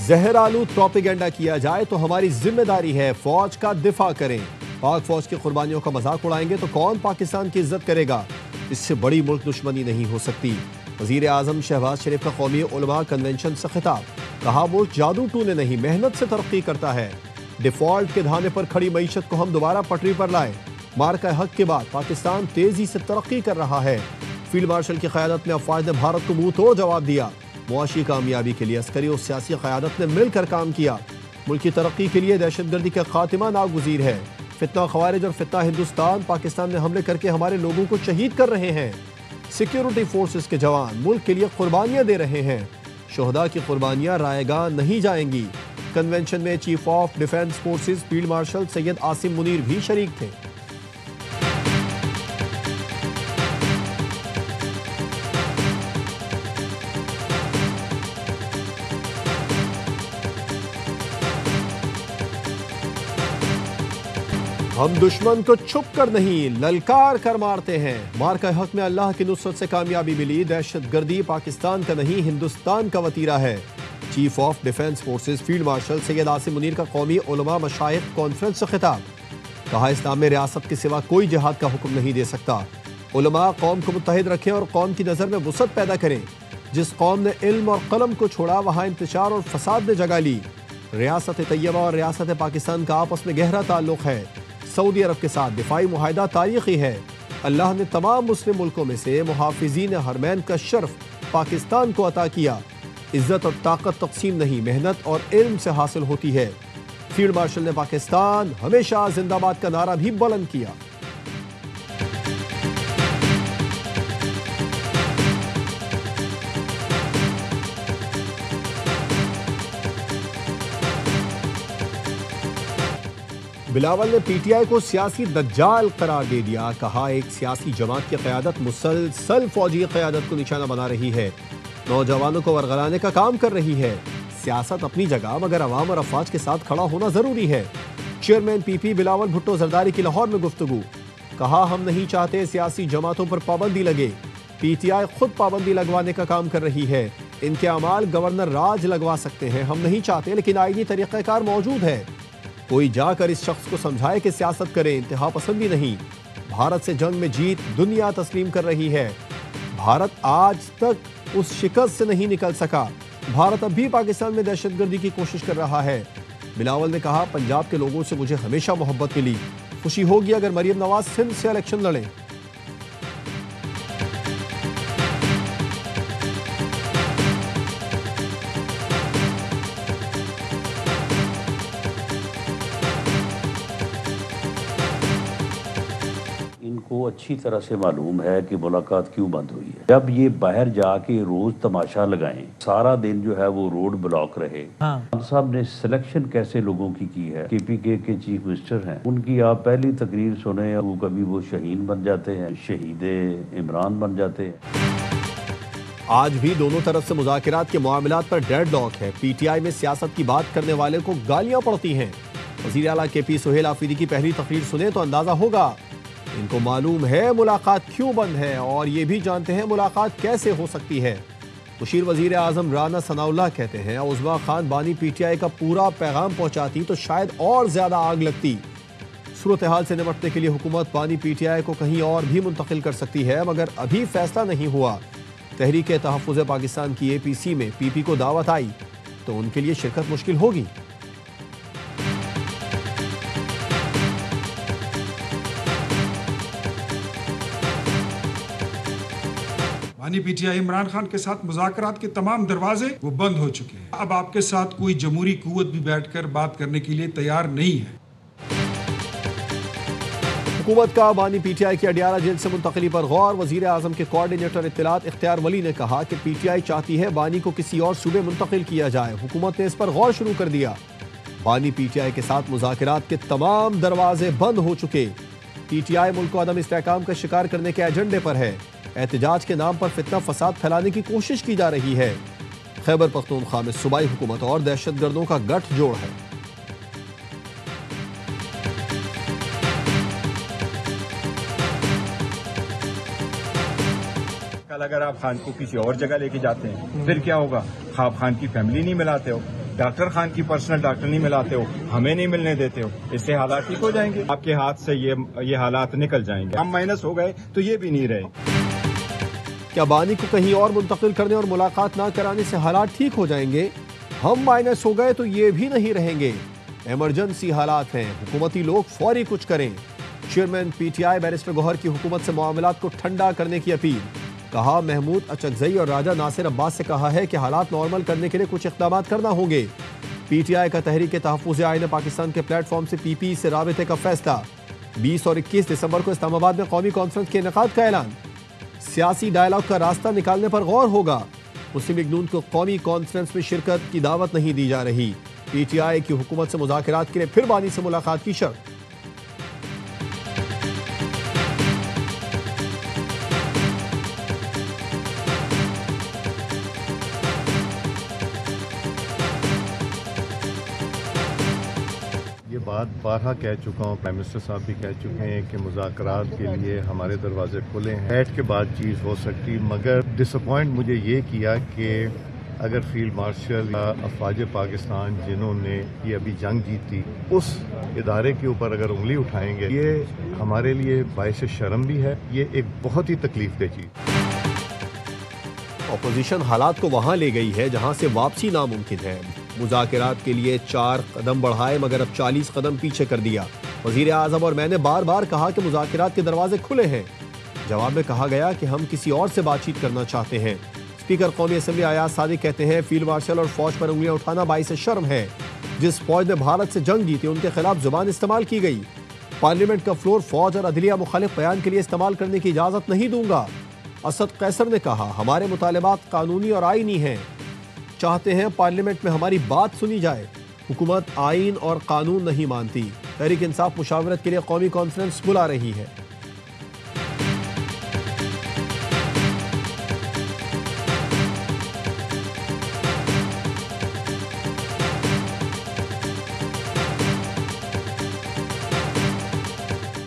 जहरालू propaganda किया जाए तो हमारी जिम्मेदारी है फौज का दिफा करें। पाक फौज की कुर्बानियों का मजाक उड़ाएंगे तो कौन पाकिस्तान की इज्जत करेगा। इससे बड़ी मुल्क दुश्मनी नहीं हो सकती। वजीर आजम शहबाज शरीफ का कौमी उलमा कन्वेंशन से खिताब, कहा मुल्क जादू टूने नहीं मेहनत से तरक्की करता है। डिफॉल्ट के धाने पर खड़ी मईशत को हम दोबारा पटरी पर लाए। मार्का हक के बाद पाकिस्तान तेजी से तरक्की कर रहा है। फील्ड मार्शल की क़यादत में अफवाज ने भारत को मुंह तोड़ जवाब दिया। मुआशी कामयाबी के लिए अस्करी और सियासी क़यादत ने मिलकर काम किया। मुल्क की तरक्की के लिए दहशतगर्दी का खात्मा नागुज़ीर है। फितना खवारिज और फितना हिंदुस्तान पाकिस्तान में हमले करके हमारे लोगों को शहीद कर रहे हैं। सिक्योरिटी फोर्सेस के जवान मुल्क के लिए कुर्बानियां दे रहे हैं। शोहदा की कुर्बानियां रायगा नहीं जाएंगी। कन्वेंशन में chief of defence forces field marshal Syed Asim Munir भी शरीक थे। हम दुश्मन को छुप कर नहीं ललकार कर मारते हैं। मार्का हक में अल्लाह की नुसरत से कामयाबी मिली। दहशतगर्दी पाकिस्तान का नहीं हिंदुस्तान का वतीरा है। Chief of defence forces field marshal Syed Asim Munir का कौमी उलमा मशाइख कॉन्फ्रेंस से खिताब, कहा इस्लाम में रियासत के सिवा कोई जिहाद का हुक्म नहीं दे सकता। उलमा कौम को मुत्तहिद रखें और कौम की नज़र में वुसअत पैदा करें। जिस कौम ने इल्म और कलम को छोड़ा वहाँ इंतशार और फसाद ने जगह ली। रियासत तैयबा और रियासत पाकिस्तान का आपस में गहरा ताल्लुक है। सऊदी अरब के साथ दिफाई मुआहदा तारीखी है। अल्लाह ने तमाम मुस्लिम मुल्कों में से मुहाफिजीन हरमैन का शर्फ पाकिस्तान को अता किया। इज्जत और ताकत तकसीम नहीं मेहनत और इल्म से हासिल होती है। फील्ड मार्शल ने पाकिस्तान हमेशा जिंदाबाद का नारा भी बुलंद किया। बिलावल ने पीटीआई को सियासी दज्जाल करार दे दिया। कहा एक सियासी जमात की क़यादत मुसलसल फौजी क़यादत को निशाना बना रही है। नौजवानों को वरगलाने का काम कर रही है। सियासत अपनी जगह मगर अवाम और अफवाज के साथ खड़ा होना जरूरी है। चेयरमैन पीपी बिलावल भुट्टो जरदारी की लाहौर में गुफ्तगू, कहा हम नहीं चाहते सियासी जमातों पर पाबंदी लगे। पीटीआई खुद पाबंदी लगवाने का काम कर रही है। इनके अमाल गवर्नर राज लगवा सकते हैं। हम नहीं चाहते लेकिन आईनी तरीक़ाकार मौजूद है। कोई जाकर इस शख्स को समझाए कि सियासत करे, इंतहा पसंदी नहीं। भारत से जंग में जीत दुनिया तस्लीम कर रही है। भारत आज तक उस शिकस्त से नहीं निकल सका। भारत अब भी पाकिस्तान में दहशतगर्दी की कोशिश कर रहा है। बिलावल ने कहा पंजाब के लोगों से मुझे हमेशा मोहब्बत मिली। खुशी होगी अगर मरियम नवाज सिंध से इलेक्शन लड़े। को अच्छी तरह से मालूम है कि मुलाकात क्यों बंद हुई है। जब ये बाहर जाके रोज तमाशा लगाएं, सारा दिन जो है वो रोड ब्लॉक रहे। खान साहब ने सिलेक्शन कैसे लोगों की है। केपीके के चीफ मिनिस्टर हैं, उनकी आप पहली तकरीर सुने, वो कभी वो शहीन बन जाते हैं, शहीदे इमरान बन जाते हैं। आज भी दोनों तरफ से मुज़ाकिरात के मामलात पर डेडलॉक है। पीटीआई में सियासत की बात करने वाले को गालियां पड़ती हैं। वज़ीर आला केपी सुहेल आफरीदी की पहली तकरीर सुने तो अंदाजा होगा। इनको मालूम है मुलाकात क्यों बंद है और ये भी जानते हैं मुलाकात कैसे हो सकती है। मुशीर वजीर आजम राना सनाउल्लाह कहते हैं उज़्मा खान बानी पीटीआई का पूरा पैगाम पहुंचाती तो शायद और ज्यादा आग लगती। सूरत हाल से निपटने के लिए हुकूमत बानी पीटीआई को कहीं और भी मुंतकिल कर सकती है मगर अभी फैसला नहीं हुआ। तहरीक तहफ़्फ़ुज़ पाकिस्तान की APC में PP को दावत आई तो उनके लिए शिरकत मुश्किल होगी। बानी पीटीआई इमरान खान के साथ मुज़ाकरात के तमाम दरवाजे वो बंद हो चुके हैं। अब आपके साथ कोई जमहूरी कुव्वत भी बैठकर बात करने के लिए तैयार नहीं है। हुकूमत का बानी पीटीआई की अडियाला जेल से मुंतकली पर गौर। वजीर आजम के कोऑर्डिनेटर इत्तलात इख्तियार वली ने कहा कि पीटीआई चाहती है बानी को किसी और सूबे मुंतकिल किया जाए। हुकूमत ने इस पर गौर शुरू कर दिया। बानी पीटीआई के साथ मुज़ाकरात के तमाम दरवाजे बंद हो चुके। पीटीआई मुल्क को अदम इस्तेहकाम का शिकार करने के एजेंडे पर है। एहतजाज के नाम पर फितना फसाद फैलाने की कोशिश की जा रही है। खैबर पख्तूनख्वा में सूबाई हुकूमत और दहशतगर्दों का गठजोड़ है। कल अगर आप खान को किसी और जगह लेके जाते हैं फिर क्या होगा। आप खान की फैमिली नहीं मिलाते हो, डॉक्टर खान की पर्सनल डॉक्टर नहीं मिलाते हो, हमें नहीं मिलने देते हो, इससे हालात ठीक हो जाएंगे। आपके हाथ से ये हालात निकल जाएंगे। हम माइनस हो गए तो ये भी नहीं रहे। क्या बानी को कहीं और मुंतकिल करने और मुलाकात ना कराने से हालात ठीक हो जाएंगे? हम माइनस हो गए तो ये भी नहीं रहेंगे। इमरजेंसी हालात हैं, हुकूमती लोग फौरी कुछ करें। चेयरमैन पीटीआई बैरिस्टर गौहर की हुकूमत से मामलात को ठंडा करने की अपील। कहा, महमूद अचकजई और राजा नासिर अब्बास से कहा है कि हालात नॉर्मल करने के लिए कुछ इक़दाम करना होंगे। पीटीआई का तहरीक तहफ़्फ़ुज़ आईन पाकिस्तान के प्लेटफॉर्म से पीपी से राबते का फैसला। 20 और 21 दिसंबर को इस्लामाबाद में कौमी कॉन्फ्रेंस के इनेकाद का ऐलान। सियासी डायलॉग का रास्ता निकालने पर गौर होगा। मुस्लिम लीग नून को कौमी कॉन्फ्रेंस में शिरकत की दावत नहीं दी जा रही। पीटीआई की हुकूमत से मुज़ाकरात के लिए फिर बानी से मुलाकात की शर्त। ये बात बारहा कह चुका हूँ, प्राइम मिनिस्टर साहब भी कह चुके हैं कि मुज़ाकरात के लिए हमारे दरवाजे खुले हैं। बैठ के बातचीत हो सकती, मगर डिसअपॉइंट मुझे ये किया कि अगर फील्ड मार्शल या अफवाज पाकिस्तान जिन्होंने ये अभी जंग जीती, उस इदारे के ऊपर अगर उंगली उठाएंगे, ये हमारे लिए बाइस शर्म भी है। ये एक बहुत ही तकलीफ दह चीज़। अपोजिशन हालात को वहां ले गई है जहां से वापसी नामुमकिन है। मुज़ाकरात के लिए 4 कदम बढ़ाए मगर अब 40 कदम पीछे कर दिया। वज़ीर आज़म और मैंने बार बार कहा कि मुज़ाकरात के दरवाजे खुले हैं। जवाब में कहा गया कि हम किसी और से बातचीत करना चाहते हैं। स्पीकर कौमी असम्बली अयाज सादिक कहते हैं, फील्ड मार्शल और फौज पर उंगलियां उठाना बाइस शर्म है। जिस फौज ने भारत से जंग जीती उनके खिलाफ जुबान इस्तेमाल की गई। पार्लियामेंट का फ्लोर फौज और अदलिया मुखालिफ बयान के लिए इस्तेमाल करने की इजाजत नहीं दूंगा। असद कैसर ने कहा, हमारे मुतालबात कानूनी और आईनी हैं। चाहते हैं पार्लियामेंट में हमारी बात सुनी जाए। हुकूमत आईन और कानून नहीं मानती। तहरीक इंसाफ मुशावरत के लिए कौमी कॉन्फ्रेंस बुला रही है।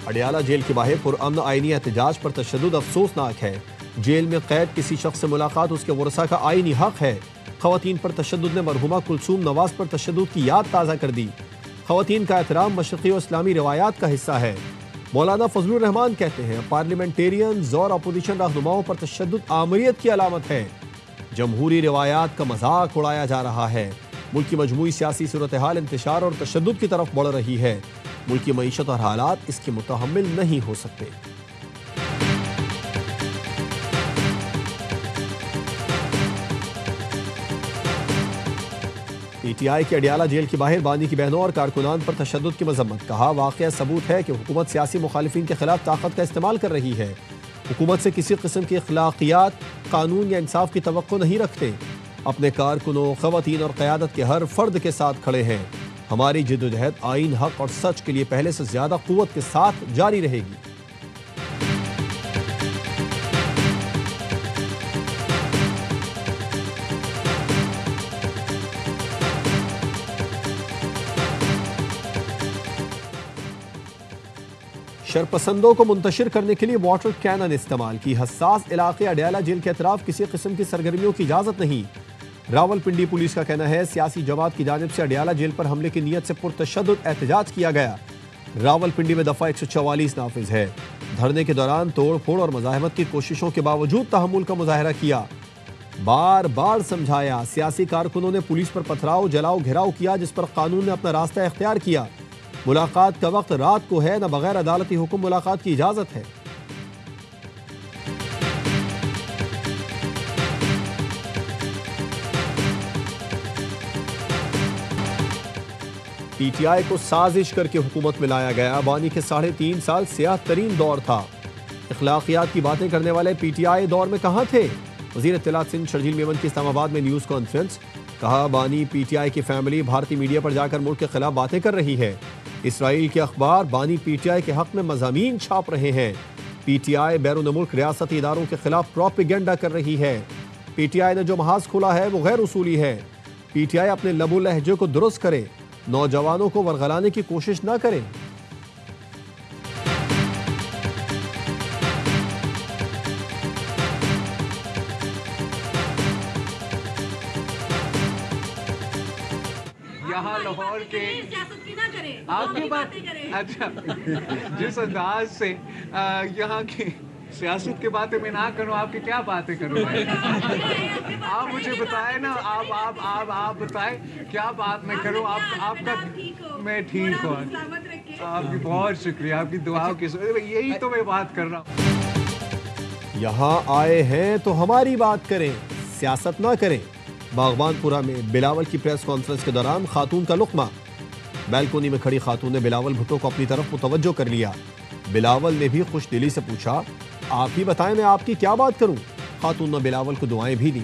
अडियाला जेल के बाहर पुरअमन आईनी एहतजाज पर तशद्दुद अफसोसनाक है। जेल में कैद किसी शख्स से मुलाकात उसके वरसा का आईनी हक है। खवातीन पर तशद्दुद ने मरहुमा कुलसूम नवाज पर तशद्दुद की याद ताज़ा कर दी। खवातीन का एहतराम मशरक़ी और इस्लामी रवायात का हिस्सा है। मौलाना फजलुर रहमान कहते हैं, पार्लियामेंटेरियंस और अपोजिशन रहनुमाओं पर तशद्दुद आमरीत की अलामत है। जमहूरी रवायात का मजाक उड़ाया जा रहा है। मुल्क की मजमूई सियासी सूरत हाल इंतशार और तशद्दुद की तरफ बढ़ रही है। मुल्क की मईशत और हालात इसके मुतहम्मिल नहीं हो सकते। पीटीआई के अडियाला जेल के बाहर बानी की बहनों और कारकुनान पर तशद्दुद की मजम्मत। कहा, वाक़या सबूत है कि हुकूमत सियासी मुखालिफिन के खिलाफ ताकत का इस्तेमाल कर रही है। हुकूमत से किसी किस्म की अखलाकियात, कानून या इंसाफ की तवक्को नहीं रखते। अपने कारकुनों, खवातीन और क़यादत के हर फर्द के साथ खड़े हैं। हमारी जिद्दोजहद आईन, हक और सच के लिए पहले से ज्यादा कुव्वत के साथ जारी रहेगी। शरपसंदों को मुंतशिर करने के लिए वाटर कैनन इस्तेमाल की। हसास इलाके अडियाला जेल के अतराफ किसी किस्म की सरगर्मियों की इजाजत नहीं। रावलपिंडी पुलिस का कहना है, सियासी जमात की जानिब से अडियाला जेल पर हमले की नीयत से पुरतशद्दुद एहतजाज किया गया। रावलपिंडी में दफा 144 नाफिज है। धरने के दौरान तोड़ फोड़ और मज़ाहमत की कोशिशों के बावजूद तहम्मुल का मुजाहरा किया। बार बार समझाया। सियासी कारकुनों ने पुलिस पर पथराव, जलाओ, घेराव किया, जिस पर कानून ने अपना रास्ता इख्तियार किया। मुलाकात का वक्त रात को है, न बगैर अदालती हुक्म मुलाकात की इजाजत है। पीटीआई को साजिश करके हुकूमत में लाया गया। बानी के 3.5 साल सियाह तरीन दौर था। इखलाकियात की बातें करने वाले पीटीआई दौर में कहाँ थे? वज़ीर इत्तलात सिंध शर्जील मेमन की इस्लामाबाद में न्यूज़ कॉन्फ्रेंस। कहा, बानी पीटीआई की फैमिली भारतीय मीडिया पर जाकर मुल्क के खिलाफ बातें कर रही है। इसराइल के अखबार बानी पीटीआई के हक में मज़ामीन छाप रहे हैं। पीटीआई बैरून मुल्क रियासती इदारों के खिलाफ प्रोपेगेंडा कर रही है। पीटीआई ने जो महाज खुला है वो गैर उसूली है। पीटीआई अपने लबो लहजे को दुरुस्त करे, नौजवानों को वरगलाने की कोशिश ना करे। यहाँ लाहौर के सियासत की ना करें, आपकी बात करें। अच्छा जिस अंदाज से यहाँ की सियासत की बातें मैं ना करूँ, आपकी क्या बातें करूँ आप मुझे बताएं ना, आप बताएं क्या बात मैं करूँ। आपका मैं ठीक हूँ, आपकी बहुत शुक्रिया, आपकी दुआओं की यही तो मैं बात कर रहा हूँ। यहाँ आए हैं तो हमारी बात करें, सियासत ना करें। बागबानपुरा में बिलावल की प्रेस कॉन्फ्रेंस के दौरान खातून का लुक्मा। बैल्कोनी में खड़ी खातून ने बिलावल भुट्टो को अपनी तरफ मुतवज्जो कर लिया। बिलावल ने भी खुश दिली से पूछा, आप ही बताएं मैं आपकी क्या बात करूं। खातून ने बिलावल को दुआएं भी दी।